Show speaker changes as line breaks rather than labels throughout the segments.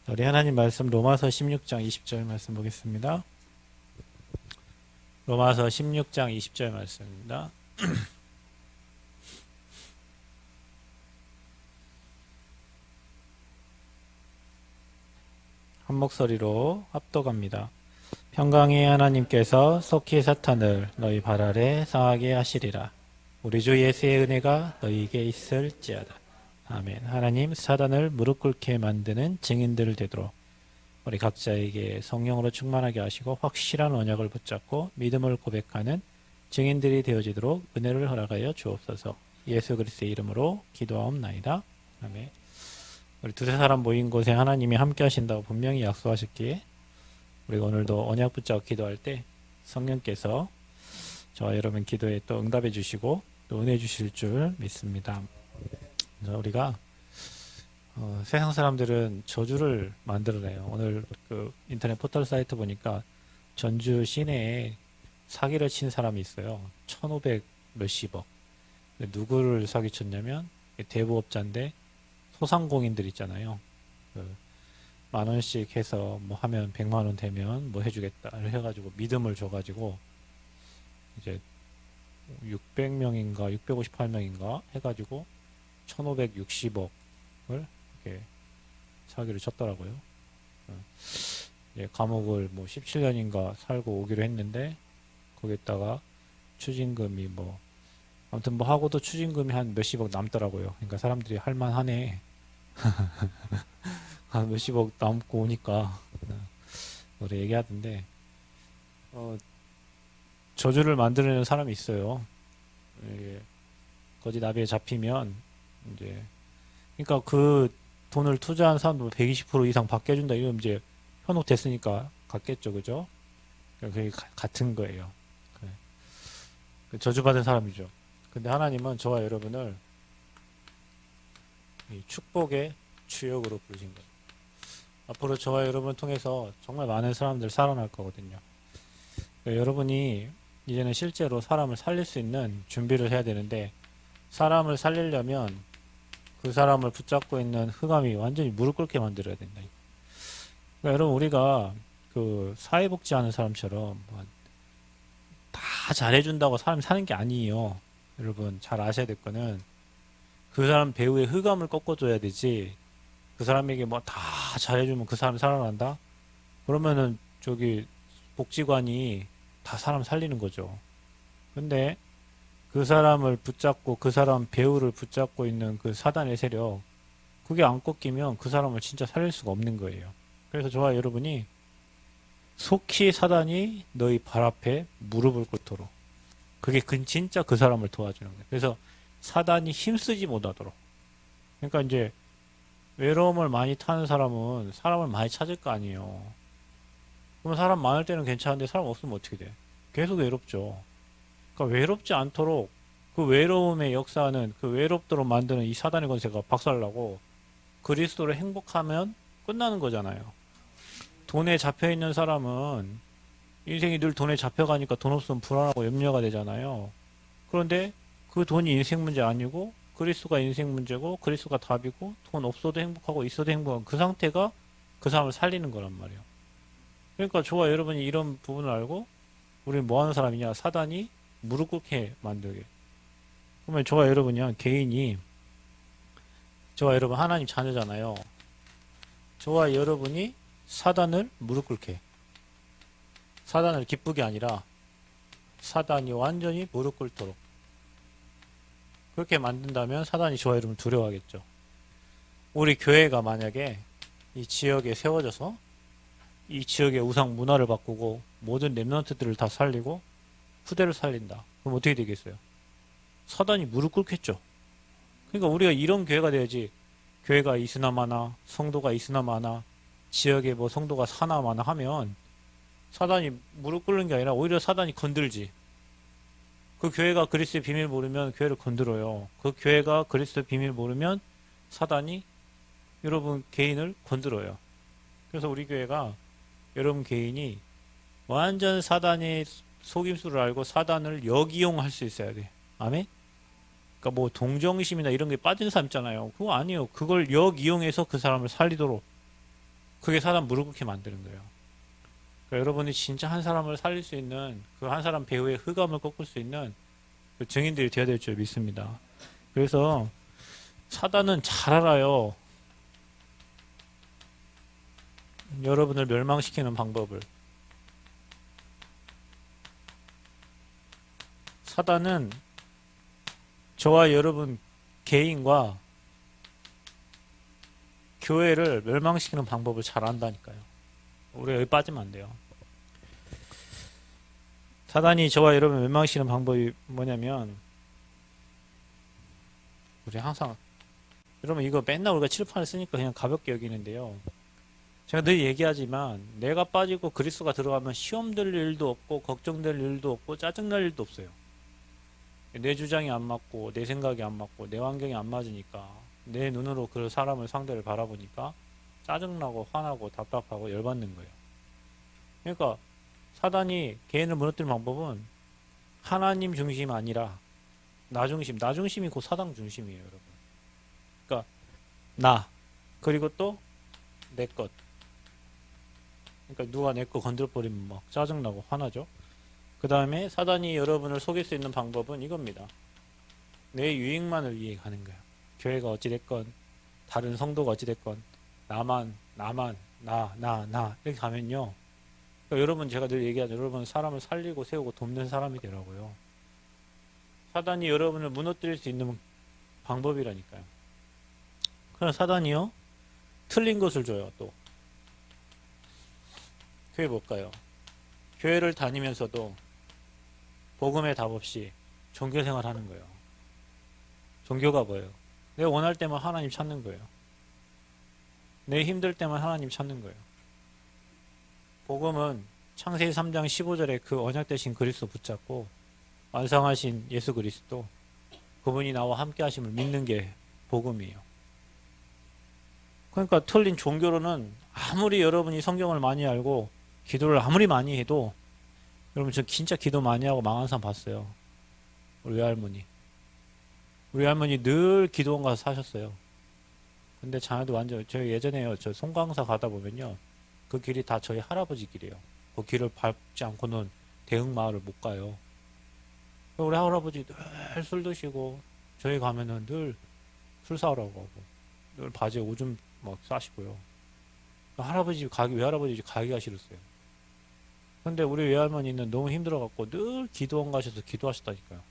우리 하나님 말씀 로마서 16장 20절 말씀 보겠습니다. 로마서 16장 20절 말씀입니다. 한 목소리로 합독합니다. 평강의 하나님께서 속히 사탄을 너희 발 아래 상하게 하시리라. 우리 주 예수의 은혜가 너희에게 있을지어다. 아멘. 하나님, 사단을 무릎 꿇게 만드는 증인들 되도록 우리 각자에게 성령으로 충만하게 하시고 확실한 언약을 붙잡고 믿음을 고백하는 증인들이 되어지도록 은혜를 허락하여 주옵소서. 예수 그리스도의 이름으로 기도하옵나이다. 아멘. 우리 두세 사람 모인 곳에 하나님이 함께 하신다고 분명히 약속하셨기에 우리가 오늘도 언약 붙잡고 기도할 때 성령께서 저와 여러분 기도에 또 응답해 주시고 또 은혜 주실 줄 믿습니다. 그래서 우리가 세상 사람들은 저주를 만들어내요. 오늘 그 인터넷 포털 사이트 보니까 전주 시내에 사기를 친 사람이 있어요. 1,500 몇십억. 누구를 사기쳤냐면 대부업자인데 소상공인들 있잖아요. 그 10,000원씩 해서 뭐 하면 100만 원 되면 뭐 해주겠다 해가지고 믿음을 줘가지고 이제 600명인가 658명인가 해가지고 1,560억을 이렇게 사기를 쳤더라고요. 감옥을 뭐 17년인가 살고 오기로 했는데 거기에다가 추징금이 뭐 아무튼 뭐 하고도 추징금이 한 몇십억 남더라고요. 그러니까 사람들이 할만하네. 한 몇십억 남고 오니까 우리 얘기하던데 저주를 만들어내는 사람이 있어요. 이게 거지 나비에 잡히면 이제 그러니까 그 돈을 투자한 사람도 120% 이상 받게 해준다 이러면 이제 현혹됐으니까 갖겠죠, 그죠? 그게 같은 거예요. 그 저주받은 사람이죠. 근데 하나님은 저와 여러분을 이 축복의 주역으로 부르신 거예요. 앞으로 저와 여러분을 통해서 정말 많은 사람들 살아날 거거든요. 그러니까 여러분이 이제는 실제로 사람을 살릴 수 있는 준비를 해야 되는데 사람을 살리려면 그 사람을 붙잡고 있는 흑암이 완전히 무릎 꿇게 만들어야 된다. 그러니까 여러분 우리가 그 사회복지하는 사람처럼 다 잘해준다고 사람이 사는 게 아니에요. 여러분 잘 아셔야 될 거는 그 사람 배우의 흑암을 꺾어줘야 되지. 그 사람에게 뭐 다 잘해주면 그 사람이 살아난다? 그러면은 저기 복지관이 다 사람 살리는 거죠. 근데 그 사람을 붙잡고 그 사람 배우를 붙잡고 있는 그 사단의 세력 그게 안 꺾이면 그 사람을 진짜 살릴 수가 없는 거예요. 그래서 저와 여러분이 속히 사단이 너희 발 앞에 무릎을 꿇도록 그게 진짜 그 사람을 도와주는 거예요. 그래서 사단이 힘쓰지 못하도록 그러니까 이제 외로움을 많이 타는 사람은 사람을 많이 찾을 거 아니에요. 그럼 사람 많을 때는 괜찮은데 사람 없으면 어떻게 돼? 계속 외롭죠. 그러니까 외롭지 않도록 그 외로움의 역사는 그 외롭도록 만드는 이 사단의 권세가 박살나고 그리스도로 행복하면 끝나는 거잖아요. 돈에 잡혀 있는 사람은 인생이 늘 돈에 잡혀가니까 돈 없으면 불안하고 염려가 되잖아요. 그런데 그 돈이 인생 문제 아니고 그리스도가 인생 문제고 그리스도가 답이고 돈 없어도 행복하고 있어도 행복한 그 상태가 그 사람을 살리는 거란 말이에요. 그러니까 저와 여러분이 이런 부분을 알고 우리는 뭐 하는 사람이냐? 사단이 무릎 꿇게 만들게. 그러면 저와 여러분이야 개인이 저와 여러분 하나님 자녀잖아요. 저와 여러분이 사단을 무릎 꿇게 사단을 기쁘게 아니라 사단이 완전히 무릎 꿇도록 그렇게 만든다면 사단이 저와 여러분 두려워하겠죠. 우리 교회가 만약에 이 지역에 세워져서 이 지역의 우상 문화를 바꾸고 모든 렘넌트들을 다 살리고 후대를 살린다. 그럼 어떻게 되겠어요? 사단이 무릎 꿇겠죠. 그러니까 우리가 이런 교회가 돼야지 교회가 있으나 마나 성도가 있으나 마나 지역에 뭐 성도가 사나 마나 하면 사단이 무릎 꿇는 게 아니라 오히려 사단이 건들지. 그 교회가 그리스도의 비밀 모르면 교회를 건드려요. 그 교회가 그리스도의 비밀 모르면 사단이 여러분 개인을 건드려요. 그래서 우리 교회가 여러분 개인이 완전 사단의 속임수를 알고 사단을 역이용할 수 있어야 돼. 아멘? 그러니까 뭐 동정심이나 이런 게 빠진 사람 있잖아요. 그거 아니에요. 그걸 역이용해서 그 사람을 살리도록 그게 사람 무릎 꿇게 만드는 거예요. 그러니까 여러분이 진짜 한 사람을 살릴 수 있는 그 한 사람 배후의 흑암을 꺾을 수 있는 그 증인들이 되어야 될 줄 믿습니다. 그래서 사단은 잘 알아요. 여러분을 멸망시키는 방법을. 사단은 저와 여러분 개인과 교회를 멸망시키는 방법을 잘 안다니까요. 우리가 여기 빠지면 안 돼요. 사단이 저와 여러분을 멸망시키는 방법이 뭐냐면, 우리 항상, 여러분 이거 맨날 우리가 칠판을 쓰니까 그냥 가볍게 여기는데요. 제가 늘 얘기하지만 내가 빠지고 그리스도가 들어가면 시험될 일도 없고 걱정될 일도 없고 짜증날 일도 없어요. 내 주장이 안 맞고 내 생각이 안 맞고 내 환경이 안 맞으니까 내 눈으로 그 사람을 상대를 바라보니까 짜증나고 화나고 답답하고 열받는 거예요. 그러니까 사단이 개인을 무너뜨리는 방법은 하나님 중심이 아니라 나 중심, 나 중심이 곧 사단 중심이에요, 여러분. 그러니까 나 그리고 또 내 것. 그러니까 누가 내 거 건드려버리면 막 짜증나고 화나죠. 그 다음에 사단이 여러분을 속일 수 있는 방법은 이겁니다. 내 유익만을 위해 가는 거야. 교회가 어찌됐건 다른 성도가 어찌됐건 나만 나 이렇게 가면요. 그러니까 여러분 제가 늘 얘기하죠. 여러분 사람을 살리고 세우고 돕는 사람이 되라고요. 사단이 여러분을 무너뜨릴 수 있는 방법이라니까요. 그럼 사단이요. 틀린 것을 줘요. 또 그게 뭘까요? 교회를 다니면서도 복음의 답 없이 종교생활 하는 거예요. 종교가 뭐예요? 내가 원할 때만 하나님 찾는 거예요. 내 힘들 때만 하나님 찾는 거예요. 복음은 창세기 3장 15절에 그 언약 되신 그리스도 붙잡고 완성하신 예수 그리스도, 그분이 나와 함께 하심을 믿는 게 복음이에요. 그러니까 틀린 종교로는 아무리 여러분이 성경을 많이 알고 기도를 아무리 많이 해도, 여러분 저 진짜 기도 많이 하고 망한 사람 봤어요. 우리 외할머니. 우리 할머니 늘 기도원 가서 사셨어요. 근데 자녀도 완전, 저희 예전에요, 저 송강사 가다 보면요, 그 길이 다 저희 할아버지 길이에요. 그 길을 밟지 않고는 대흥마을을 못 가요. 우리 할아버지 늘 술 드시고, 저희 가면은 늘 술 사오라고 하고, 늘 바지에 오줌 막 싸시고요. 할아버지 집 가기, 외할아버지 집 가기가 싫었어요. 근데 우리 외할머니는 너무 힘들어갖고 늘 기도원 가셔서 기도하셨다니까요.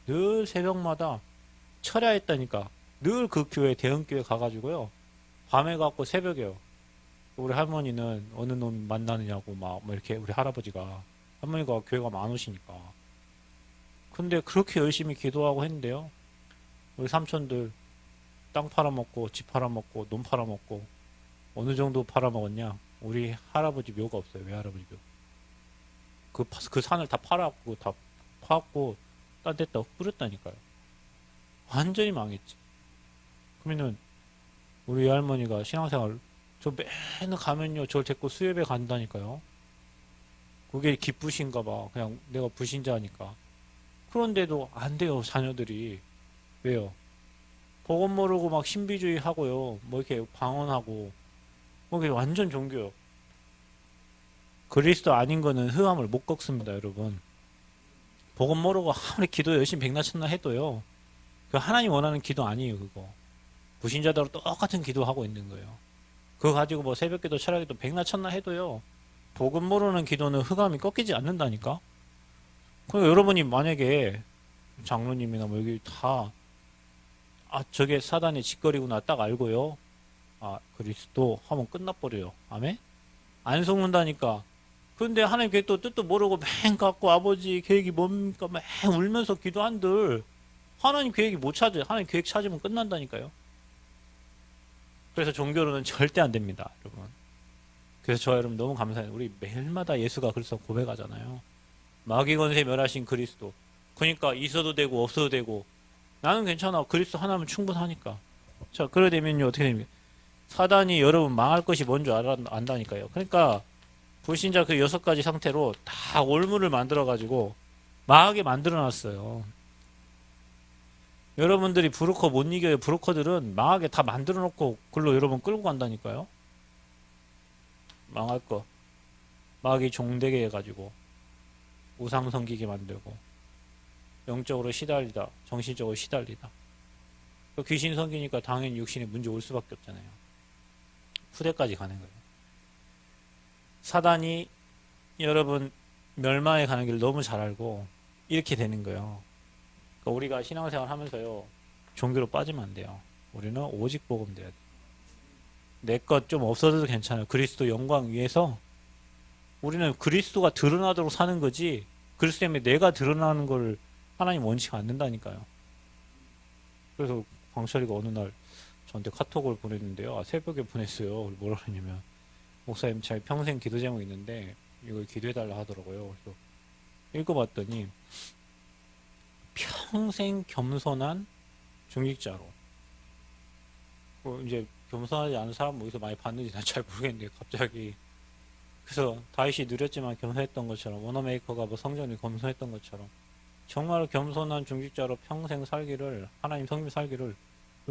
늘 새벽마다 철야했다니까. 늘 그 교회, 대흥교회 가가지고요. 밤에 가고 새벽에요. 우리 할머니는 어느 놈 만나느냐고 막 이렇게 우리 할아버지가, 할머니가 교회가 안 오시니까. 근데 그렇게 열심히 기도하고 했는데요. 우리 삼촌들 땅 팔아먹고 집 팔아먹고 놈 팔아먹고 어느 정도 팔아먹었냐? 우리 할아버지 묘가 없어요. 외할아버지 묘. 그 산을 다 팔았고 다 파갖고 딴 데다 뿌렸다니까요. 완전히 망했지. 그러면은 우리 할머니가 신앙생활, 저 맨날 가면요 저를 데리고 수협에 간다니까요. 그게 기쁘신가 봐. 그냥 내가 불신자니까. 그런데도 안 돼요, 자녀들이. 왜요? 복음 모르고 막 신비주의 하고요. 뭐 이렇게 방언하고 뭐 이게 완전 종교요. 그리스도 아닌 거는 흑암을 못 꺾습니다, 여러분. 복음 모르고 아무리 기도 열심히 백날천날 해도요, 그 하나님 원하는 기도 아니에요, 그거. 불신자대로 똑같은 기도하고 있는 거예요. 그거 가지고 뭐 새벽기도 철야기도 백날천날 해도요, 복음 모르는 기도는 흑암이 꺾이지 않는다니까. 그러니까 여러분이 만약에 장로님이나 뭐 여기 다, 아 저게 사단의 짓거리구나 딱 알고요, 아 그리스도 하면 끝나버려요. 아멘? 안 속는다니까. 근데 하나님 계획도 뜻도 모르고 맹 갖고 아버지 계획이 뭡니까 맹 울면서 기도한들 하나님 계획이 못 찾아요. 하나님 계획 찾으면 끝난다니까요. 그래서 종교로는 절대 안 됩니다, 여러분. 그래서 저 여러분 너무 감사해요. 우리 매일마다 예수가 그래서 고백하잖아요. 마귀 권세 멸하신 그리스도. 그러니까 있어도 되고 없어도 되고 나는 괜찮아. 그리스도 하나면 충분하니까. 자, 그래 되면요 어떻게 됩니까? 사단이 여러분 망할 것이 뭔지 안다니까요. 그러니까 불신자 그 6가지 상태로 다 올무를 만들어 가지고 망하게 만들어 놨어요. 여러분들이 브로커 못 이겨요. 브로커들은 망하게 다 만들어 놓고 글로 여러분 끌고 간다니까요. 망할 거. 마귀 종되게 해가지고 우상 섬기게 만들고 영적으로 시달리다, 정신적으로 시달리다. 그 귀신 섬기니까 당연히 육신에 문제 올 수밖에 없잖아요. 후대까지 가는 거예요. 사단이 여러분 멸망에 가는 길 너무 잘 알고 이렇게 되는 거예요. 그러니까 우리가 신앙생활 하면서요, 종교로 빠지면 안 돼요. 우리는 오직 복음 돼야 돼. 내 것 좀 없어져도 괜찮아요. 그리스도 영광 위해서 우리는 그리스도가 드러나도록 사는 거지, 그리스도 때문에 내가 드러나는 걸 하나님 원치가 않는다니까요. 그래서 광철이가 어느 날 저한테 카톡을 보냈는데요. 아, 새벽에 보냈어요. 뭐라 그러냐면, 목사님 제 평생 기도 제목 있는데 이걸 기도해달라 하더라고요. 그래서 읽어봤더니 평생 겸손한 중직자로. 이제 겸손하지 않은 사람 어디서 많이 봤는지 난 잘 모르겠는데 갑자기, 그래서 다윗이 느렸지만 겸손했던 것처럼, 워너메이커가 뭐 성전이 겸손했던 것처럼 정말 겸손한 중직자로 평생 살기를, 하나님 성민 살기를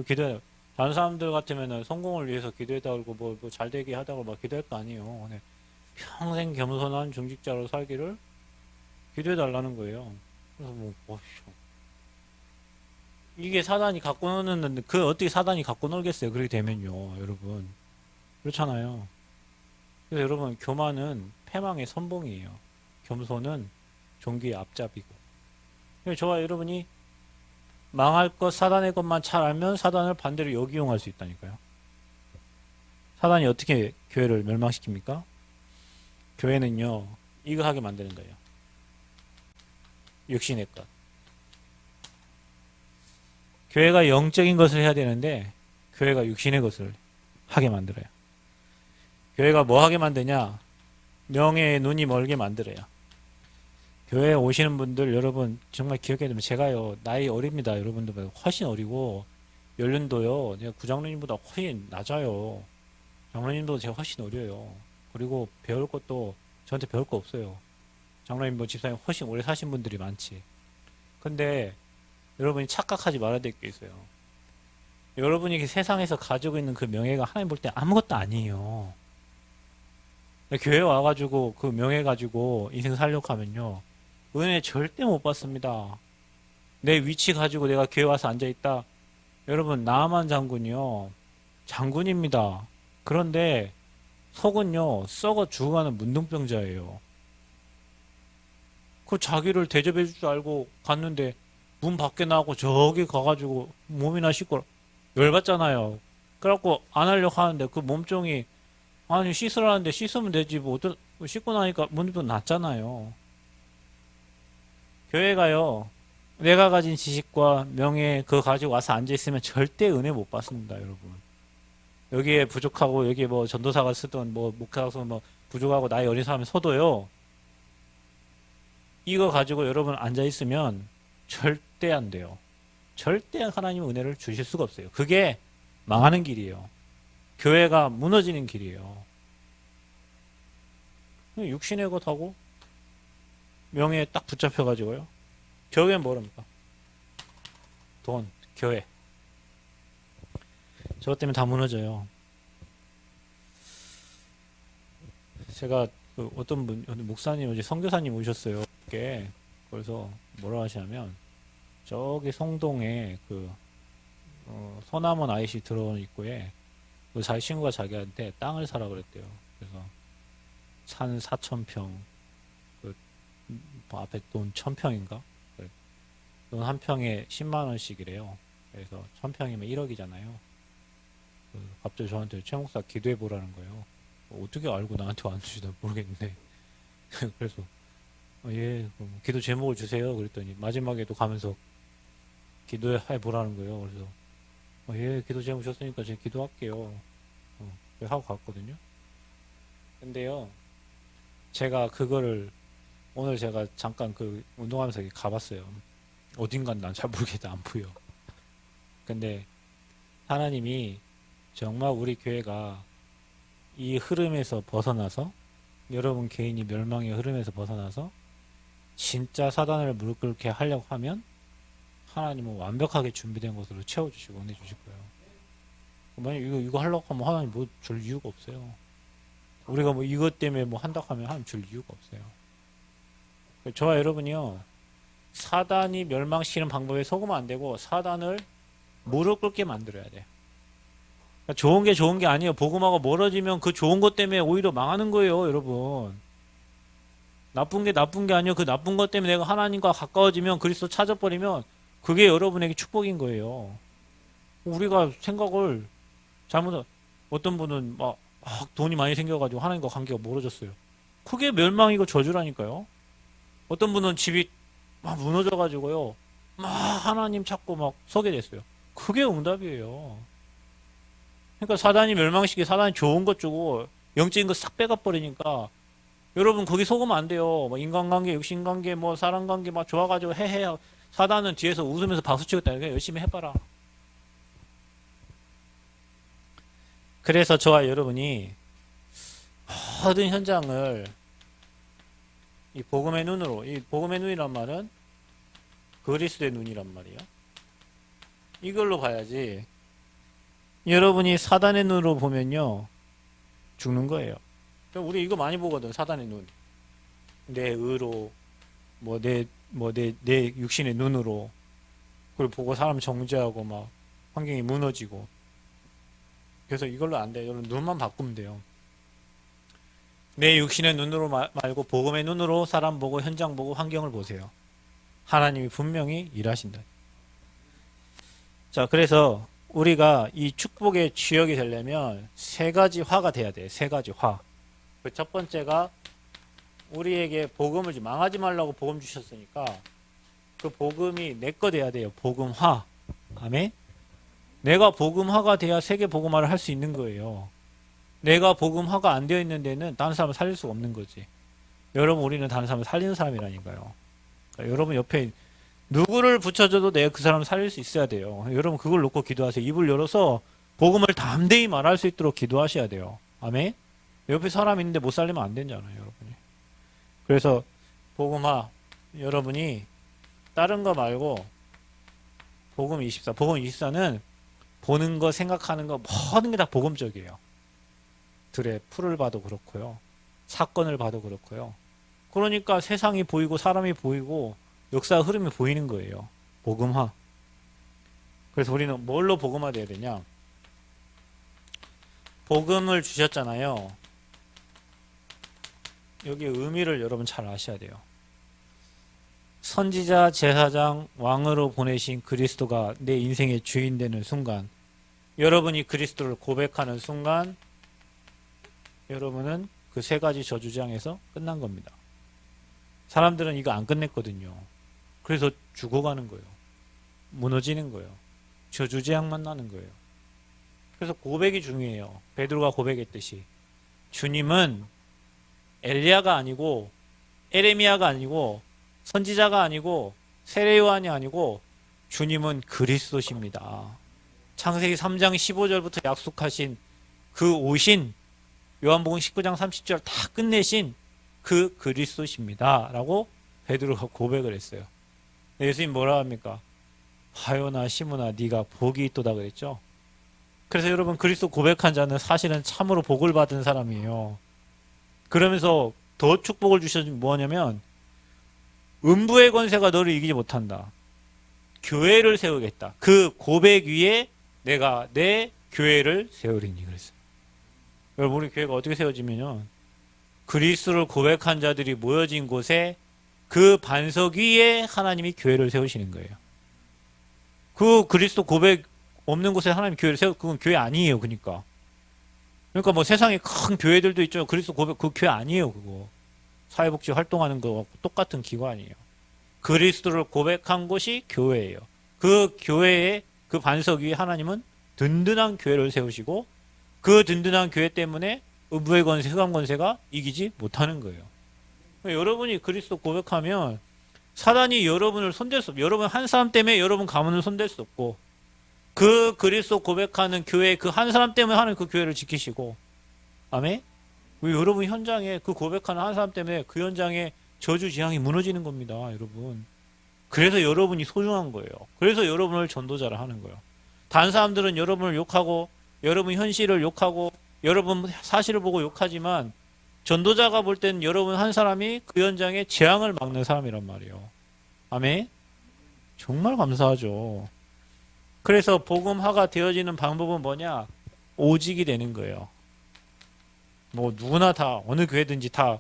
기도해요. 다른 사람들 같으면은 성공을 위해서 기도해달고 뭐 잘되게 하다고 막 기도할 거 아니에요. 근데 평생 겸손한 중직자로 살기를 기도해달라는 거예요. 그래서 이게 사단이 갖고 노는, 그 어떻게 사단이 갖고 놀겠어요. 그렇게 되면요, 여러분. 그렇잖아요. 그래서 여러분, 교만은 패망의 선봉이에요. 겸손은 종기의 앞잡이고. 그래서 저와 여러분이 망할 것, 사단의 것만 잘 알면 사단을 반대로 역이용할 수 있다니까요. 사단이 어떻게 교회를 멸망시킵니까? 교회는요, 이거 하게 만드는 거예요. 육신의 것. 교회가 영적인 것을 해야 되는데 교회가 육신의 것을 하게 만들어요. 교회가 뭐 하게 만드냐? 명예에 눈이 멀게 만들어요. 교회에 오시는 분들 여러분 정말 기억해야 됩니다. 제가요, 나이 어립니다. 여러분들보다 훨씬 어리고 연륜도요, 내가 구장로님보다 훨씬 낮아요. 장로님도 제가 훨씬 어려요. 그리고 배울 것도 저한테 배울 거 없어요. 장로님 뭐 집사님 훨씬 오래 사신 분들이 많지. 근데 여러분이 착각하지 말아야 될 게 있어요. 여러분이 세상에서 가지고 있는 그 명예가 하나님 볼 때 아무것도 아니에요. 교회 와가지고 그 명예 가지고 인생 살려고 하면요, 은혜 절대 못 받습니다. 내 위치 가지고 내가 교회 와서 앉아있다. 여러분, 나만 장군이요, 장군입니다. 그런데 속은요, 썩어 죽어가는 문둥병자예요. 그 자기를 대접해 줄 줄 알고 갔는데 문 밖에 나가고 저기 가가지고 몸이나 씻고 열받잖아요. 그래갖고 안 하려고 하는데 그 몸종이, 아니 씻으라는데 씻으면 되지 뭐 씻고 나니까 문도 났잖아요. 교회가요, 내가 가진 지식과 명예 그거 가지고 와서 앉아있으면 절대 은혜 못 받습니다, 여러분. 여기에 부족하고 여기에 뭐 전도사가 쓰던 뭐 목사가 뭐 부족하고 나이 어린 사람이 서도요, 이거 가지고 여러분 앉아있으면 절대 안 돼요. 절대 하나님 은혜를 주실 수가 없어요. 그게 망하는 길이에요. 교회가 무너지는 길이에요. 육신의 것하고 명예에 딱 붙잡혀가지고요, 결국엔 뭐랍니까? 돈, 교회. 저것 때문에 다 무너져요. 제가 그 어떤 분, 목사님, 어제 선교사님 오셨어요. 그래서 뭐라 하시냐면, 저기 성동에 그 서남원 IC 들어오는 입구에 그 자기 친구가 자기한테 땅을 사라 그랬대요. 그래서 산 4,000평, 그 앞에 돈 1,000평인가? 돈 한 평에 10만 원씩이래요. 그래서 1,000평이면 1억이잖아요. 갑자기 저한테 최 목사 기도해 보라는 거예요. 어떻게 알고 나한테 안 주시나 모르겠는데 그래서 예, 그럼 기도 제목을 주세요. 그랬더니 마지막에도 가면서 기도해 보라는 거예요. 그래서 예, 기도 제목 줬으니까 제가 기도할게요. 하고 갔거든요. 근데요, 제가 그거를 오늘 제가 잠깐 그 운동하면서 가봤어요. 어딘간 난 잘 모르겠다, 안 보여. 근데 하나님이 정말 우리 교회가 이 흐름에서 벗어나서, 여러분 개인이 멸망의 흐름에서 벗어나서 진짜 사단을 무릎 꿇게 하려고 하면 하나님은 완벽하게 준비된 것으로 채워주시고 은혜 주실 거예요. 만약 이거 하려고 하면 하나님 뭐 줄 이유가 없어요. 우리가 뭐 이것 때문에 뭐 한다 하면 하나님 줄 이유가 없어요. 저와 여러분이요, 사단이 멸망시키는 방법에 속으면 안 되고 사단을 무릎 꿇게 만들어야 돼요. 그러니까 좋은 게 좋은 게 아니에요. 복음하고 멀어지면 그 좋은 것 때문에 오히려 망하는 거예요, 여러분. 나쁜 게 나쁜 게 아니에요. 그 나쁜 것 때문에 내가 하나님과 가까워지면, 그리스도 찾아버리면 그게 여러분에게 축복인 거예요. 우리가 생각을 잘못, 어떤 분은 막 돈이 많이 생겨가지고 하나님과 관계가 멀어졌어요. 그게 멸망이고 저주라니까요. 어떤 분은 집이 막 무너져가지고요, 막 하나님 찾고 막 서게 됐어요. 그게 응답이에요. 그러니까 사단이 멸망시키고 사단이 좋은 것 주고 영적인 거 싹 빼가버리니까 여러분 거기 속으면 안 돼요. 뭐 인간관계, 육신관계, 뭐 사람관계 막 좋아가지고 해해. 사단은 뒤에서 웃으면서 박수치고 있다. 열심히 해봐라. 그래서 저와 여러분이 모든 현장을 이 복음의 눈으로, 이 복음의 눈이란 말은 그리스도의 눈이란 말이에요. 이걸로 봐야지. 여러분이 사단의 눈으로 보면요, 죽는 거예요. 우리 이거 많이 보거든. 사단의 눈. 내 의로, 내 육신의 눈으로. 그걸 보고 사람 정죄하고 막 환경이 무너지고. 그래서 이걸로 안 돼요. 여러분 눈만 바꾸면 돼요. 내 육신의 눈으로 말고 복음의 눈으로 사람 보고 현장 보고 환경을 보세요. 하나님이 분명히 일하신다. 자, 그래서 우리가 이 축복의 주역이 되려면 세 가지 화가 돼야 돼요. 세 가지 화. 그 첫 번째가 우리에게 복음을 망하지 말라고 복음 주셨으니까 그 복음이 내 거 돼야 돼요. 복음화. 아멘. 내가 복음화가 돼야 세계 복음화를 할 수 있는 거예요. 내가 복음화가 안 되어 있는 데는 다른 사람을 살릴 수가 없는 거지. 여러분, 우리는 다른 사람을 살리는 사람이라니까요. 그러니까 여러분 옆에 누구를 붙여줘도 내가 그 사람을 살릴 수 있어야 돼요. 여러분 그걸 놓고 기도하세요. 입을 열어서 복음을 담대히 말할 수 있도록 기도하셔야 돼요. 아멘. 옆에 사람 있는데 못 살리면 안 되잖아요, 여러분이. 그래서 복음화, 여러분이 다른 거 말고 복음 24, 복음 24는 보는 거, 생각하는 거 모든 게 다 복음적이에요. 들의 풀을 봐도 그렇고요. 사건을 봐도 그렇고요. 그러니까 세상이 보이고 사람이 보이고 역사 흐름이 보이는 거예요. 복음화. 그래서 우리는 뭘로 복음화 돼야 되냐? 복음을 주셨잖아요. 여기 의미를 여러분 잘 아셔야 돼요. 선지자, 제사장, 왕으로 보내신 그리스도가 내 인생의 주인 되는 순간, 여러분이 그리스도를 고백하는 순간 여러분은 그 세 가지 저주장에서 끝난 겁니다. 사람들은 이거 안 끝냈거든요. 그래서 죽어가는 거예요. 무너지는 거예요. 저주재앙만 나는 거예요. 그래서 고백이 중요해요. 베드로가 고백했듯이 주님은 엘리야가 아니고 에레미야가 아니고 선지자가 아니고 세례요한이 아니고 주님은 그리스도십니다. 창세기 3장 15절부터 약속하신 그 오신, 요한복음 19장 30절 다 끝내신 그 그리스도십니다 라고 베드로가 고백을 했어요. 예수님 뭐라 합니까? 바요나 시므나 네가 복이 있도다 그랬죠. 그래서 여러분, 그리스도 고백한 자는 사실은 참으로 복을 받은 사람이에요. 그러면서 더 축복을 주셔준 뭐냐면 음부의 권세가 너를 이기지 못한다. 교회를 세우겠다. 그 고백 위에 내가 내 교회를 세우리니 그랬어요. 여러분, 우리 교회가 어떻게 세워지면요, 그리스도를 고백한 자들이 모여진 곳에 그 반석 위에 하나님이 교회를 세우시는 거예요. 그 그리스도 고백 없는 곳에 하나님 교회를 그건 교회 아니에요. 그러니까 뭐 세상에 큰 교회들도 있죠. 그리스도 고백, 그 교회 아니에요. 그거 사회복지 활동하는 거 똑같은 기관이에요. 그리스도를 고백한 곳이 교회예요. 그 교회의 그 반석 위에 하나님은 든든한 교회를 세우시고 그 든든한 교회 때문에 음부의 권세, 흑암 권세가 이기지 못하는 거예요. 여러분이 그리스도 고백하면 사단이 여러분을 손댈 수 없고, 여러분 한 사람 때문에 여러분 가문을 손댈 수 없고, 그 그리스도 고백하는 교회 그 한 사람 때문에 하는 그 교회를 지키시고, 아멘? 여러분 현장에 그 고백하는 한 사람 때문에 그 현장에 저주 지향이 무너지는 겁니다, 여러분. 그래서 여러분이 소중한 거예요. 그래서 여러분을 전도자라 하는 거예요. 다른 사람들은 여러분을 욕하고 여러분 현실을 욕하고 여러분 사실을 보고 욕하지만 전도자가 볼 때는 여러분 한 사람이 그 현장에 재앙을 막는 사람이란 말이에요. 아멘? 정말 감사하죠. 그래서 복음화가 되어지는 방법은 뭐냐? 오직이 되는 거예요. 뭐 누구나 다 어느 교회든지 다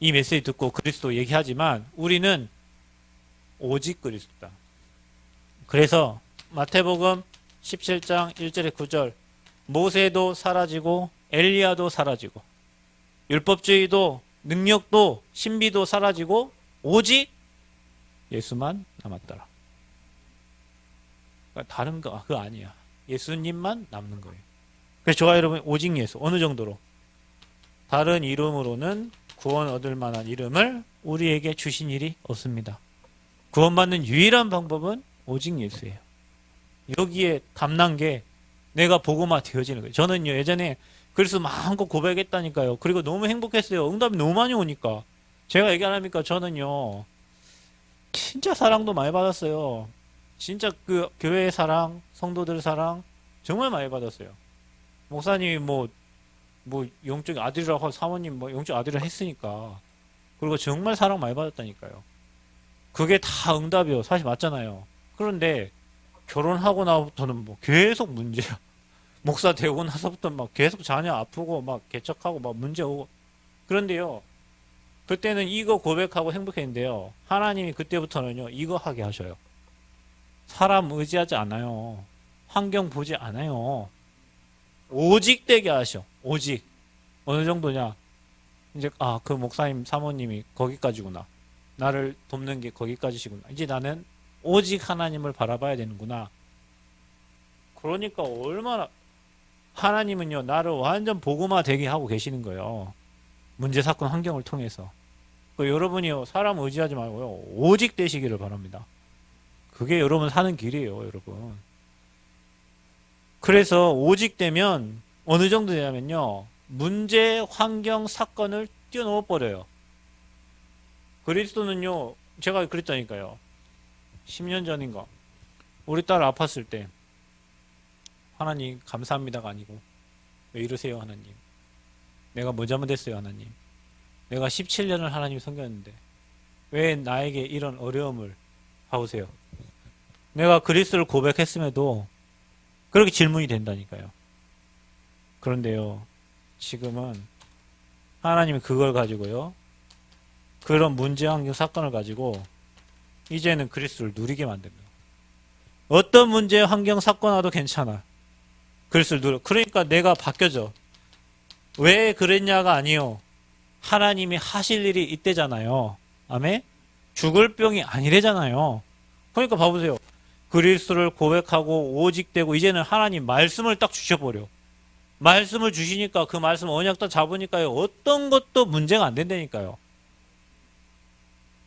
이 메시지 듣고 그리스도 얘기하지만 우리는 오직 그리스도다. 그래서 마태복음 17장 1절에 9절 모세도 사라지고 엘리야도 사라지고 율법주의도 능력도 신비도 사라지고 오직 예수만 남았더라. 그러니까 다른 거 그거 아니야. 예수님만 남는 거예요. 그래서 저와 여러분 오직 예수 어느 정도로 다른 이름으로는 구원 얻을 만한 이름을 우리에게 주신 일이 없습니다. 구원받는 유일한 방법은 오직 예수예요. 여기에 담난 게 내가 복음화 되어지는 거예요. 저는요 예전에 그래서 마음껏 고백했다니까요. 그리고 너무 행복했어요. 응답이 너무 많이 오니까. 제가 얘기 안 합니까? 저는요 진짜 사랑도 많이 받았어요. 진짜 그 교회의 사랑, 성도들 사랑 정말 많이 받았어요. 목사님이 뭐 영적 아들이라고 사모님 뭐 영적 아들이라 했으니까. 그리고 정말 사랑 많이 받았다니까요. 그게 다 응답이요. 사실 맞잖아요. 그런데 결혼하고 나부터는 뭐 계속 문제야. 목사 되고 나서부터 막 계속 자녀 아프고 막 개척하고 막 문제 오고. 그런데요. 그때는 이거 고백하고 행복했는데요. 하나님이 그때부터는요. 이거 하게 하셔요. 사람 의지하지 않아요. 환경 보지 않아요. 오직 되게 하셔. 오직. 어느 정도냐. 이제 그 목사님 사모님이 거기까지구나. 나를 돕는 게 거기까지시구나. 이제 나는 오직 하나님을 바라봐야 되는구나. 그러니까 얼마나 하나님은요. 나를 완전 복음화 되게 하고 계시는 거예요. 문제 사건 환경을 통해서. 여러분이요. 사람 의지하지 말고요. 오직 되시기를 바랍니다. 그게 여러분 사는 길이에요. 여러분. 그래서 오직 되면 어느 정도 되냐면요. 문제, 환경, 사건을 뛰어넘어 버려요. 그리스도는요. 제가 그랬다니까요. 10년 전인가. 우리 딸 아팠을 때 하나님 감사합니다가 아니고 왜 이러세요 하나님. 내가 뭐 잘못했어요 하나님. 내가 17년을 하나님 섬겼는데 왜 나에게 이런 어려움을 하오세요. 내가 그리스도를 고백했음에도 그렇게 질문이 된다니까요. 그런데요. 지금은 하나님이 그걸 가지고요. 그런 문제 환경 사건을 가지고 이제는 그리스도를 누리게 만듭니다. 어떤 문제 환경 사건 와도 괜찮아. 그리스도를 누려. 그러니까 내가 바뀌어져. 왜 그랬냐가 아니요. 하나님이 하실 일이 이때잖아요. 아멘? 죽을 병이 아니래잖아요. 그러니까 봐보세요. 그리스도를 고백하고 오직되고 이제는 하나님 말씀을 딱 주셔버려. 말씀을 주시니까 그 말씀 언약 딱 잡으니까요. 어떤 것도 문제가 안 된다니까요.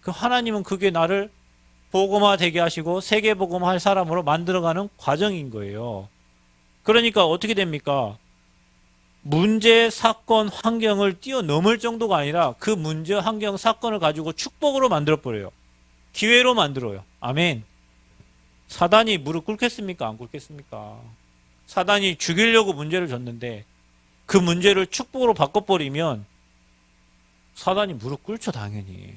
그 하나님은 그게 나를 복음화 되게 하시고 세계 복음화 할 사람으로 만들어가는 과정인 거예요. 그러니까 어떻게 됩니까? 문제, 사건, 환경을 뛰어넘을 정도가 아니라 그 문제, 환경, 사건을 가지고 축복으로 만들어버려요. 기회로 만들어요. 아멘. 사단이 무릎 꿇겠습니까? 안 꿇겠습니까? 사단이 죽이려고 문제를 줬는데 그 문제를 축복으로 바꿔버리면 사단이 무릎 꿇죠, 당연히.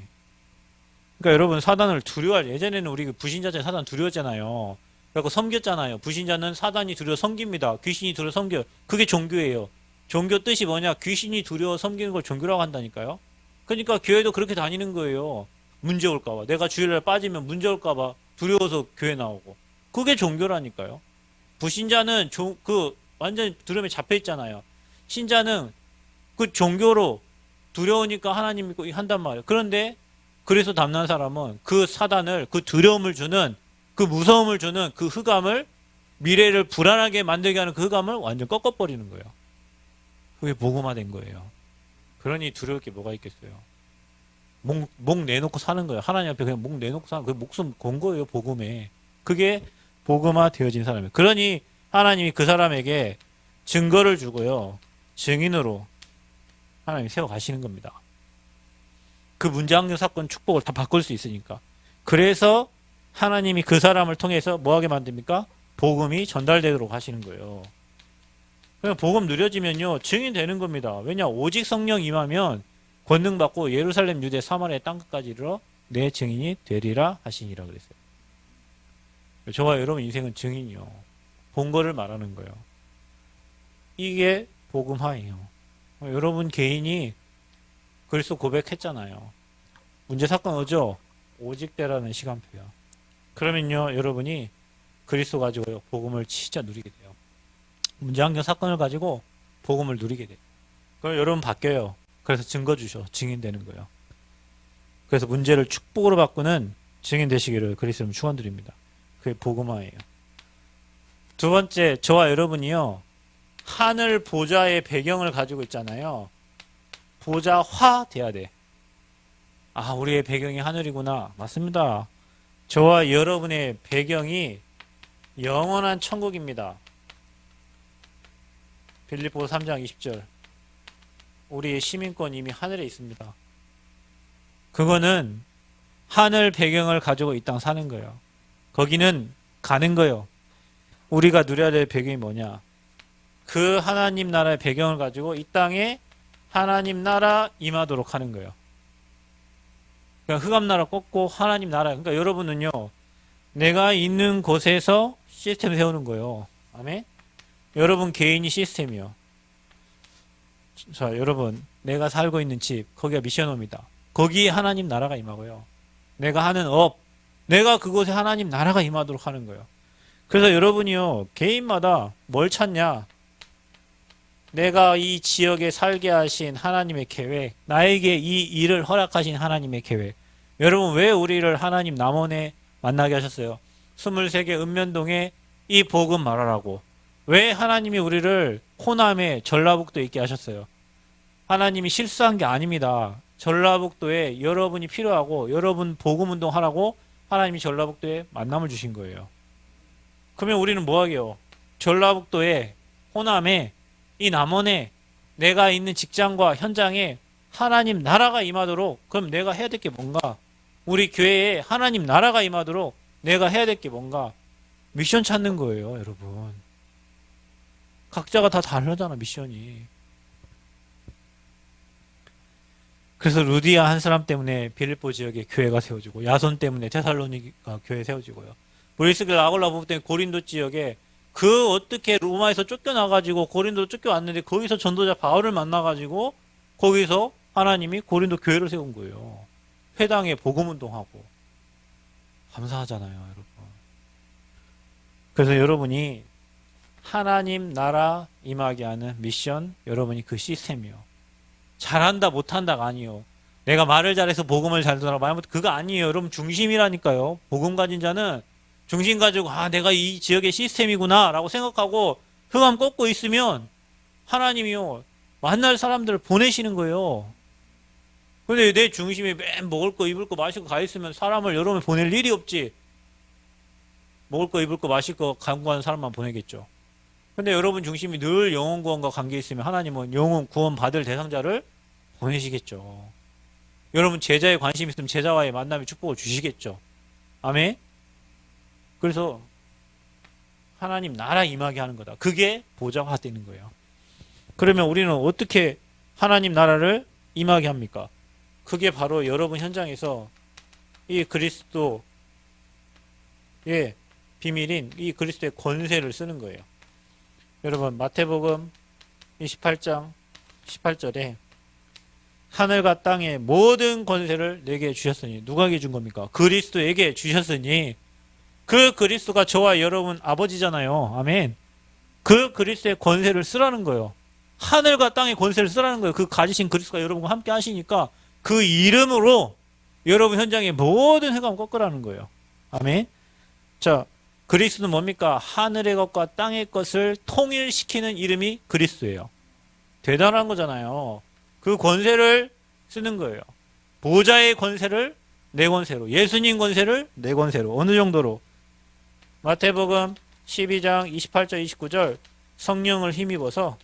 그러니까 여러분 사단을 두려워할 예전에는 우리 불신자들 사단 두려웠잖아요. 그래서 섬겼잖아요. 불신자는 사단이 두려워 섬깁니다. 귀신이 두려워 섬겨요. 그게 종교예요. 종교 뜻이 뭐냐? 귀신이 두려워 섬기는 걸 종교라고 한다니까요. 그러니까 교회도 그렇게 다니는 거예요. 문제 올까봐. 내가 주일날 빠지면 문제 올까봐 두려워서 교회 나오고. 그게 종교라니까요. 불신자는 완전 두려움에 잡혀 있잖아요. 신자는 그 종교로 두려우니까 하나님 믿고 한단 말이에요. 그런데 그래서 담난 사람은 그 사단을 그 두려움을 주는 그 무서움을 주는 그 흑암을 미래를 불안하게 만들게 하는 그 흑암을 완전 꺾어버리는 거예요. 그게 복음화된 거예요. 그러니 두려울 게 뭐가 있겠어요. 목 내놓고 사는 거예요. 하나님 앞에 그냥 목 내놓고 사는 그 목숨 건 거예요. 복음에. 그게 복음화 되어진 사람이에요. 그러니 하나님이 그 사람에게 증거를 주고요. 증인으로 하나님이 세워가시는 겁니다. 그 문제학력 사건 축복을 다 바꿀 수 있으니까. 그래서 하나님이 그 사람을 통해서 뭐하게 만듭니까? 복음이 전달되도록 하시는 거예요. 그냥 복음 누려지면요 증인 되는 겁니다. 왜냐 오직 성령 임하면 권능 받고 예루살렘 유대 사마리아 땅끝까지 이르러 내 증인이 되리라 하시니라 그랬어요. 저와 여러분 인생은 증인이요. 본 거를 말하는 거예요. 이게 복음화예요. 여러분 개인이 그리스도 고백했잖아요. 문제 사건 오죠? 오직 때라는 시간표야. 그러면요 여러분이 그리스도 가지고요 복음을 진짜 누리게 돼요. 문제 환경 사건을 가지고 복음을 누리게 돼요. 그럼 여러분 바뀌어요. 그래서 증거 주셔. 증인 되는 거예요. 그래서 문제를 축복으로 바꾸는 증인 되시기를 그리스도님 축원드립니다. 그게 복음화예요. 두 번째, 저와 여러분이요 하늘 보좌의 배경을 가지고 있잖아요. 보좌화 돼야 돼. 아, 우리의 배경이 하늘이구나. 맞습니다. 저와 여러분의 배경이 영원한 천국입니다. 빌립보서 3장 20절. 우리의 시민권 이미 하늘에 있습니다. 그거는 하늘 배경을 가지고 이 땅 사는 거예요. 거기는 가는 거예요. 우리가 누려야 될 배경이 뭐냐? 그 하나님 나라의 배경을 가지고 이 땅에 하나님 나라 임하도록 하는 거예요. 그러니까 흑암 나라 꺾고 하나님 나라. 그러니까 여러분은요, 내가 있는 곳에서 시스템 세우는 거예요. 아멘? 여러분 개인이 시스템이요. 자, 여러분, 내가 살고 있는 집, 거기가 미션홈이다. 거기에 하나님 나라가 임하고요. 내가 하는 업, 내가 그곳에 하나님 나라가 임하도록 하는 거예요. 그래서 여러분이요, 개인마다 뭘 찾냐? 내가 이 지역에 살게 하신 하나님의 계획, 나에게 이 일을 허락하신 하나님의 계획. 여러분, 왜 우리를 하나님 남원에 만나게 하셨어요? 23개 읍면동에 이 복음 말하라고. 왜 하나님이 우리를 호남에 전라북도에 있게 하셨어요? 하나님이 실수한 게 아닙니다. 전라북도에 여러분이 필요하고 여러분 복음운동 하라고 하나님이 전라북도에 만남을 주신 거예요. 그러면 우리는 뭐 하게요? 전라북도에 호남에 이 남원에 내가 있는 직장과 현장에 하나님 나라가 임하도록 그럼 내가 해야 될 게 뭔가? 우리 교회에 하나님 나라가 임하도록 내가 해야 될 게 뭔가? 미션 찾는 거예요, 여러분. 각자가 다 다르잖아, 미션이. 그래서 루디아 한 사람 때문에 빌립보 지역에 교회가 세워지고 야손 때문에 테살로니가 교회 세워지고요. 브리스길라 아골라 부부 때문에 고린도 지역에 그 어떻게 로마에서 쫓겨나가지고 고린도로 쫓겨왔는데 거기서 전도자 바울을 만나가지고 거기서 하나님이 고린도 교회를 세운 거예요. 회당에 복음운동하고. 감사하잖아요, 여러분. 그래서 여러분이 하나님 나라 임하게 하는 미션, 여러분이 그 시스템이요. 잘한다 못한다가 아니요. 내가 말을 잘해서 복음을 잘 전하라 말하면 그거 아니에요. 여러분 중심이라니까요. 복음 가진 자는 중심 가지고 내가 이 지역의 시스템이구나 라고 생각하고 흑암 꺾고 있으면 하나님이요 만날 사람들을 보내시는 거예요. 근데 내 중심이 맨 먹을 거 입을 거 마실 거 가 있으면 사람을 여러분 보낼 일이 없지. 먹을 거 입을 거 마실 거 간구하는 사람만 보내겠죠. 근데 여러분 중심이 늘 영혼 구원과 관계 있으면 하나님은 영혼 구원 받을 대상자를 보내시겠죠. 여러분 제자에 관심 있으면 제자와의 만남의 축복을 주시겠죠. 아멘. 그래서 하나님 나라 임하게 하는 거다. 그게 보좌화되는 거예요. 그러면 우리는 어떻게 하나님 나라를 임하게 합니까? 그게 바로 여러분 현장에서 이 그리스도의 비밀인 이 그리스도의 권세를 쓰는 거예요. 여러분 마태복음 28장 18절에 하늘과 땅의 모든 권세를 내게 주셨으니 누구에게 준 겁니까? 그리스도에게 주셨으니 그 그리스도가 저와 여러분 아버지잖아요. 아멘. 그 그리스도의 권세를 쓰라는 거예요. 하늘과 땅의 권세를 쓰라는 거예요. 그 가지신 그리스도가 여러분과 함께 하시니까 그 이름으로 여러분 현장의 모든 흑암을 꺾으라는 거예요. 아멘. 자, 그리스도는 뭡니까? 하늘의 것과 땅의 것을 통일시키는 이름이 그리스도예요. 대단한 거잖아요. 그 권세를 쓰는 거예요. 보좌의 권세를 내 권세로, 예수님 권세를 내 권세로. 어느 정도로? 마태복음 12장 28절 29절 성령을 힘입어서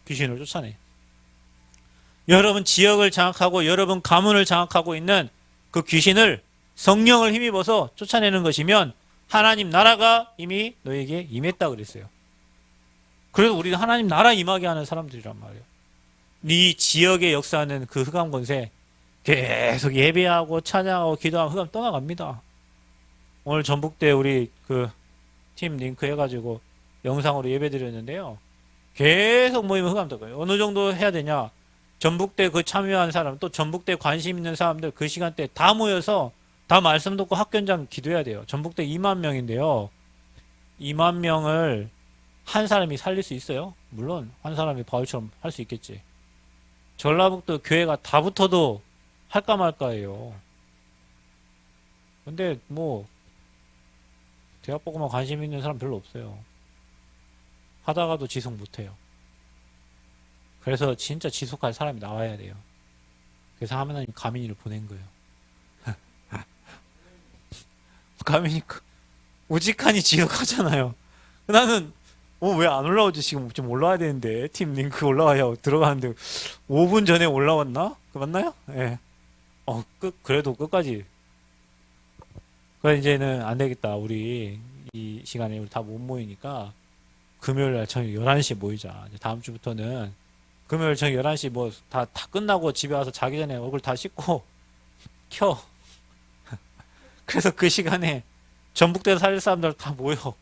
귀신을 쫓아내. 여러분 지역을 장악하고 여러분 가문을 장악하고 있는 그 귀신을 성령을 힘입어서 쫓아내는 것이면 하나님 나라가 이미 너에게 임했다 그랬어요. 그래도 우리는 하나님 나라 임하게 하는 사람들이란 말이에요. 네 지역에 역사하는 그 흑암 권세 계속 예배하고 찬양하고 기도하고 흑암 떠나갑니다. 오늘 전북대 우리 그 팀 링크 해가지고 영상으로 예배 드렸는데요. 계속 모이면 흑암 떠가요. 어느 정도 해야 되냐? 전북대 그 참여한 사람, 또 전북대 관심 있는 사람들 그 시간대 다 모여서 다 말씀 듣고 학교장 기도해야 돼요. 전북대 2만 명인데요. 2만 명을 한 사람이 살릴 수 있어요? 물론 한 사람이 바울처럼 할 수 있겠지. 전라북도 교회가 다 붙어도 할까 말까예요. 근데 뭐 대학 보고만 관심 있는 사람 별로 없어요. 하다가도 지속 못해요. 그래서 진짜 지속할 사람이 나와야 돼요. 그래서 하나님 가민이를 보낸 거예요. 가민이 우직하니 지속하잖아요. 나는 왜 안 올라오지? 지금 좀 올라와야 되는데 팀 링크 올라와야 들어가는데 5분 전에 올라왔나? 그 맞나요? 예. 네. 그래도 끝까지. 그래 이제는 안 되겠다. 우리 이 시간에 우리 다 못 모이니까 금요일 날 저녁 11시에 모이자. 이제 다음 주부터는 금요일 저녁 11시 뭐 다 끝나고 집에 와서 자기 전에 얼굴 다 씻고 켜. 그래서 그 시간에 전북대 살릴 사람들 다 모여.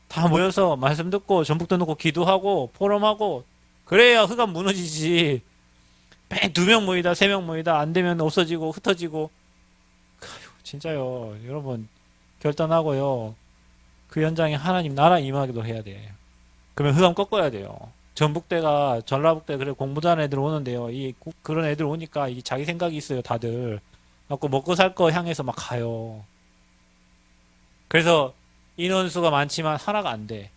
다 모여서 말씀 듣고 전북대 놓고 기도하고 포럼하고 그래야 흑암 무너지지. 매 2명 모이다 3명 모이다 안 되면 없어지고 흩어지고. 진짜요. 여러분 결단하고요. 그 현장에 하나님 나라 임하기도 해야 돼. 그러면 흑암 꺾어야 돼요. 전북대가 전라북대 그래 공부 잘하는 애들 오는데요. 그런 애들 오니까 자기 생각이 있어요. 다들. 갖고 먹고 살 거 향해서 막 가요. 그래서 인원수가 많지만 하나가 안 돼.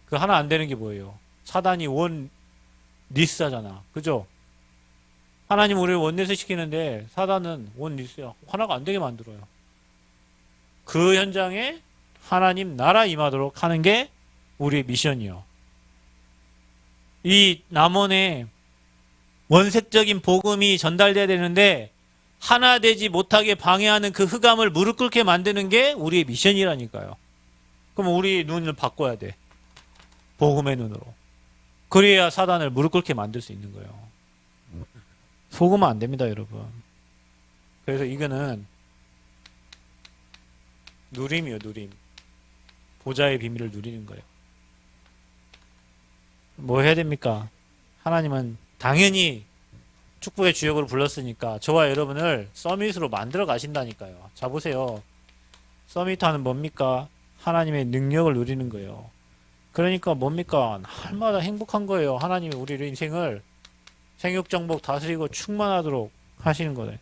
그 하나 안 되는 게 뭐예요? 사단이 원 리스하잖아. 그죠? 하나님 우리를 원리스 시키는데 사단은 원 리스야. 하나가 안 되게 만들어요. 그 현장에 하나님 나라 임하도록 하는 게 우리의 미션이요. 이 남원에 원색적인 복음이 전달돼야 되는데 하나 되지 못하게 방해하는 그 흑암을 무릎 꿇게 만드는 게 우리의 미션이라니까요. 그럼 우리 눈을 바꿔야 돼. 복음의 눈으로. 그래야 사단을 무릎 꿇게 만들 수 있는 거예요. 속으면 안 됩니다, 여러분. 그래서 이거는 누림이요, 누림. 보좌의 비밀을 누리는 거예요. 뭐 해야 됩니까? 하나님은 당연히 축복의 주역으로 불렀으니까 저와 여러분을 서밋으로 만들어 가신다니까요. 자, 보세요. 서밋하는 뭡니까? 하나님의 능력을 누리는 거예요. 그러니까 뭡니까? 날마다 행복한 거예요. 하나님이 우리의 인생을 생육정복 다스리고 충만하도록 하시는 거예요.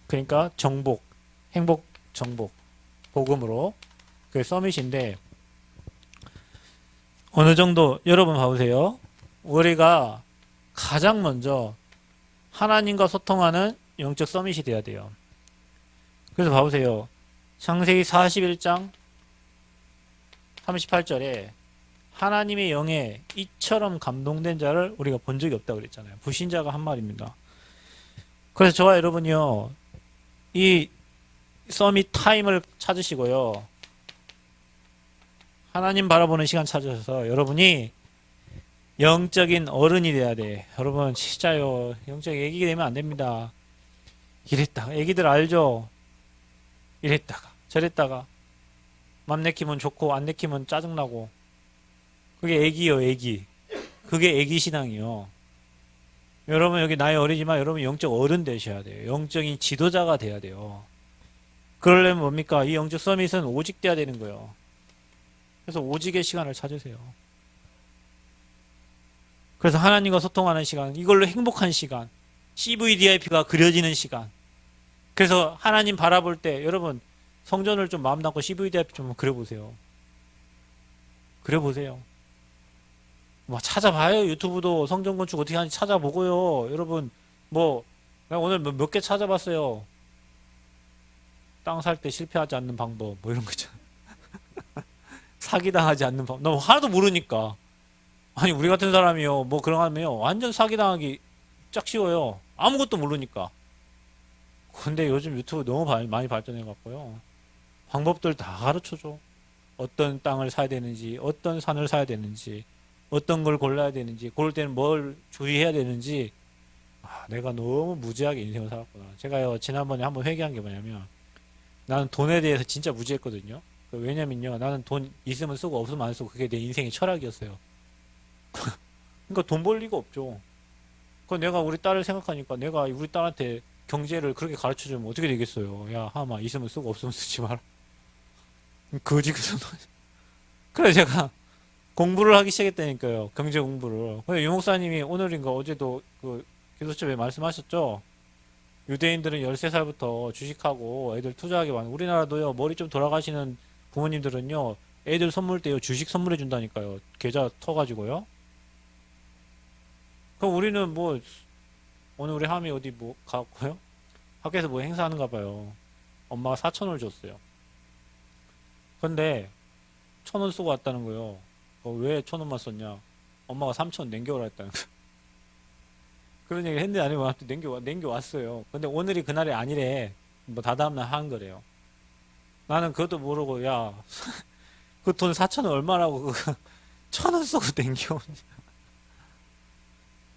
그러니까 정복, 행복, 정복, 복음으로 그게 서밋인데 어느 정도 여러분 봐보세요. 우리가 가장 먼저 하나님과 소통하는 영적 서밋이 돼야 돼요. 그래서 봐보세요. 창세기 41장 38절에 하나님의 영에 이처럼 감동된 자를 우리가 본 적이 없다고 그랬잖아요. 불신자가 한 말입니다. 그래서 저와 여러분이요. 이 서밋 타임을 찾으시고요. 하나님 바라보는 시간 찾으셔서 여러분이 영적인 어른이 돼야 돼. 여러분 진짜요. 영적 애기가 되면 안 됩니다. 이랬다가 애기들 알죠? 이랬다가 저랬다가 맘 내키면 좋고 안 내키면 짜증나고 그게 애기요 애기. 그게 애기 신앙이요. 여러분 여기 나이 어리지만 여러분 영적 어른 되셔야 돼요. 영적인 지도자가 돼야 돼요. 그러려면 뭡니까? 이 영적 서밋은 오직 돼야 되는 거예요. 그래서 오직의 시간을 찾으세요. 그래서 하나님과 소통하는 시간, 이걸로 행복한 시간, CVDIP가 그려지는 시간. 그래서 하나님 바라볼 때 여러분 성전을 좀 마음 담고 CVDIP 좀 그려보세요. 그려보세요. 뭐 찾아봐요. 유튜브도 성전 건축 어떻게 하는지 찾아보고요. 여러분 뭐 오늘 몇 개 찾아봤어요. 땅 살 때 실패하지 않는 방법 뭐 이런 거 있잖아요. 사기당하지 않는 방법. 너무 하나도 모르니까. 아니 우리 같은 사람이요. 뭐 그런 거 하면요. 완전 사기당하기 짝 쉬워요. 아무것도 모르니까. 근데 요즘 유튜브 너무 많이 발전해 갖고요. 방법들 다 가르쳐줘. 어떤 땅을 사야 되는지, 어떤 산을 사야 되는지, 어떤 걸 골라야 되는지, 고를 때는 뭘 주의해야 되는지, 내가 너무 무지하게 인생을 살았구나. 제가요, 지난번에 한번 회개한 게 뭐냐면, 나는 돈에 대해서 진짜 무지했거든요. 왜냐면요, 나는 돈 있으면 쓰고 없으면 안 쓰고 그게 내 인생의 철학이었어요. 그러니까 돈 벌 리가 없죠. 그 내가 우리 딸을 생각하니까 내가 우리 딸한테 경제를 그렇게 가르쳐 주면 어떻게 되겠어요? 야, 하마 있으면 쓰고 없으면 쓰지 마라. 거지 그 정도. 그래 제가 공부를 하기 시작했다니까요. 경제 공부를. 근데 유 목사님이 오늘인가 어제도 그 기도첩에 말씀하셨죠. 유대인들은 13살부터 주식하고 애들 투자하게 많은 우리나라도요. 머리 좀 돌아가시는 부모님들은요. 애들 선물 때요. 주식 선물해 준다니까요. 계좌 터가지고요. 그럼 우리는 뭐 오늘 우리 함이 어디 뭐 갔고요? 학교에서 뭐 행사하는가 봐요. 엄마가 4,000원을 줬어요. 근데 1,000원 쓰고 왔다는 거예요. 왜 1,000원만 썼냐? 엄마가 3,000원 남겨오라 했다는 거예요. 그런 얘기 했는데 아니면 남겨왔어요. 근데 오늘이 그날이 아니래. 뭐 다다음날 한 거래요. 나는 그것도 모르고 야, 그 돈 4,000원 얼마라고 그 1,000원 쓰고 남겨오냐.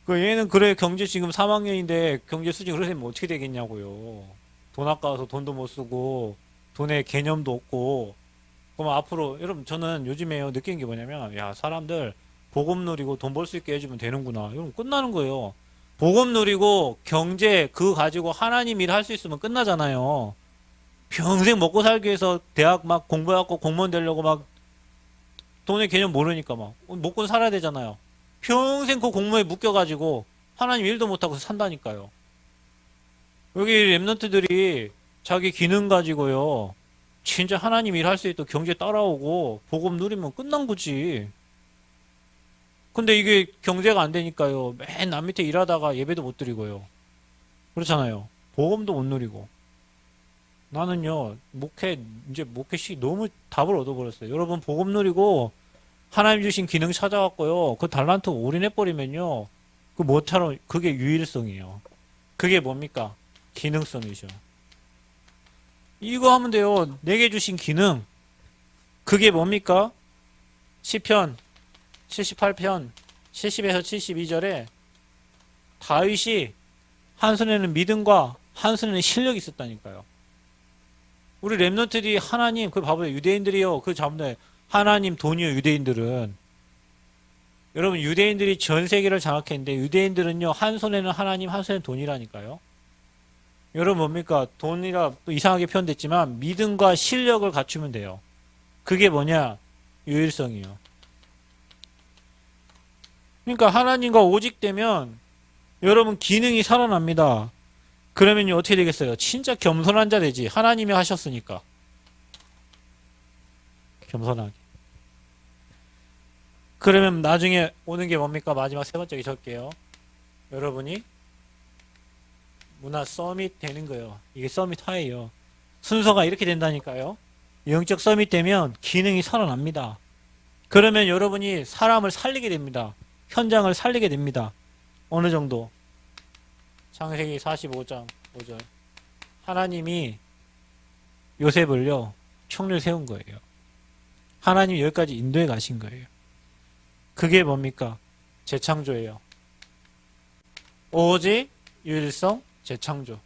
그 얘는 그래 경제 지금 3학년인데 경제 수준이 그러면 어떻게 되겠냐고요. 돈 아까워서 돈도 못 쓰고 돈의 개념도 없고 그럼 앞으로 여러분 저는 요즘에요 느낀 게 뭐냐면 야 사람들 복음 누리고 돈 벌 수 있게 해주면 되는구나. 여러분 끝나는 거예요. 복음 누리고 경제 그거 가지고 하나님 일 할 수 있으면 끝나잖아요. 평생 먹고 살기 위해서 대학 막 공부해갖고 공무원 되려고 막 돈의 개념 모르니까 막 먹고 살아야 되잖아요. 평생 그 공무에 묶여가지고 하나님 일도 못하고 산다니까요. 여기 랩런트들이 자기 기능 가지고요. 진짜 하나님 일 할 수 있도록 경제 따라오고 복음 누리면 끝난 거지. 근데 이게 경제가 안 되니까요. 맨 남 밑에 일하다가 예배도 못 드리고요. 그렇잖아요. 복음도 못 누리고. 나는요, 이제 목회 시 너무 답을 얻어버렸어요. 여러분 복음 누리고 하나님 주신 기능 찾아왔고요. 그 달란트 올인해버리면요. 그 뭐처럼 그게 유일성이에요. 그게 뭡니까? 기능성이죠. 이거 하면 돼요. 내게 주신 기능. 그게 뭡니까? 시편 78편 70에서 72절에 다윗이 한 손에는 믿음과 한 손에는 실력이 있었다니까요. 우리 랩런트들이 하나님 그 봐봐요. 유대인들이요. 그 잡네. 하나님 돈이요. 유대인들은. 여러분 유대인들이 전 세계를 장악했는데 유대인들은요. 한 손에는 하나님 한 손에는 돈이라니까요. 여러분 뭡니까? 돈이라 또 이상하게 표현됐지만 믿음과 실력을 갖추면 돼요. 그게 뭐냐? 유일성이요. 그러니까 하나님과 오직 되면 여러분 기능이 살아납니다. 그러면 어떻게 되겠어요? 진짜 겸손한 자 되지. 하나님이 하셨으니까. 겸손하게. 그러면 나중에 오는 게 뭡니까? 마지막 세 번째 적을게요. 여러분이 문화 서밋 되는 거예요. 이게 서밋 하예요. 순서가 이렇게 된다니까요. 영적 서밋 되면 기능이 살아납니다. 그러면 여러분이 사람을 살리게 됩니다. 현장을 살리게 됩니다. 어느 정도? 창세기 45장 5절. 하나님이 요셉을요, 총리를 세운 거예요. 하나님이 여기까지 인도해 가신 거예요. 그게 뭡니까? 재창조예요. 오직 유일성 재창조.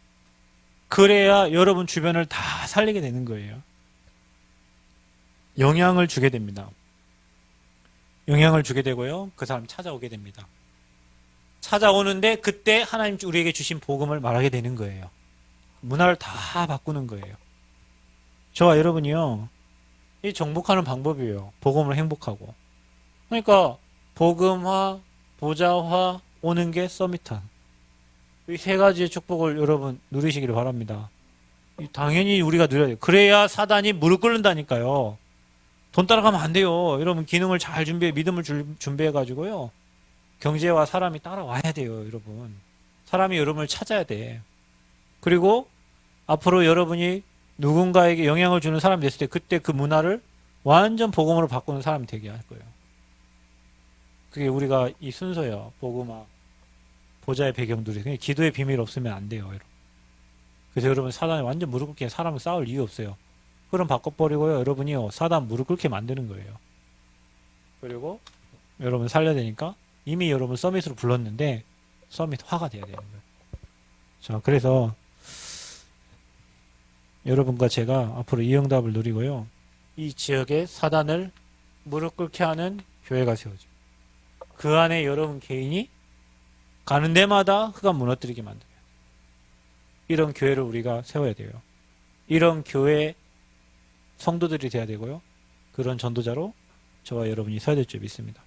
그래야 여러분 주변을 다 살리게 되는 거예요. 영향을 주게 됩니다. 영향을 주게 되고요. 그 사람 찾아오게 됩니다. 찾아오는데 그때 하나님 우리에게 주신 복음을 말하게 되는 거예요. 문화를 다 바꾸는 거예요. 저와 여러분이요. 이 정복하는 방법이에요. 복음을 행복하고. 그러니까 복음화, 보좌화, 오는 게 서밋한. 이 세 가지의 축복을 여러분 누리시기를 바랍니다. 당연히 우리가 누려야 돼요. 그래야 사단이 무릎 꿇는다니까요. 돈 따라가면 안 돼요. 여러분 기능을 잘 믿음을 준비해 가지고요. 경제와 사람이 따라와야 돼요, 여러분. 사람이 여러분을 찾아야 돼. 그리고 앞으로 여러분이 누군가에게 영향을 주는 사람이 됐을 때 그때 그 문화를 완전 복음으로 바꾸는 사람이 되게 할 거예요. 그게 우리가 이 순서예요. 복음화, 보좌의 배경들이. 기도의 비밀 없으면 안 돼요, 여러분. 그래서 여러분 사단에 완전 무릎 꿇기에 사람을 싸울 이유 없어요. 흐름 바꿔버리고요. 여러분이요, 사단 무릎 꿇게 만드는 거예요. 그리고 여러분 살려야 되니까 이미 여러분 서밋으로 불렀는데 서밋 화가 돼야 되는 거예요. 자, 그래서 여러분과 제가 앞으로 이 응답을 누리고요. 이 지역의 사단을 무릎 꿇게 하는 교회가 세워져요. 그 안에 여러분 개인이 가는 데마다 흑암 무너뜨리게 만들어요. 이런 교회를 우리가 세워야 돼요. 이런 교회 성도들이 돼야 되고요. 그런 전도자로 저와 여러분이 서야 될 줄 믿습니다.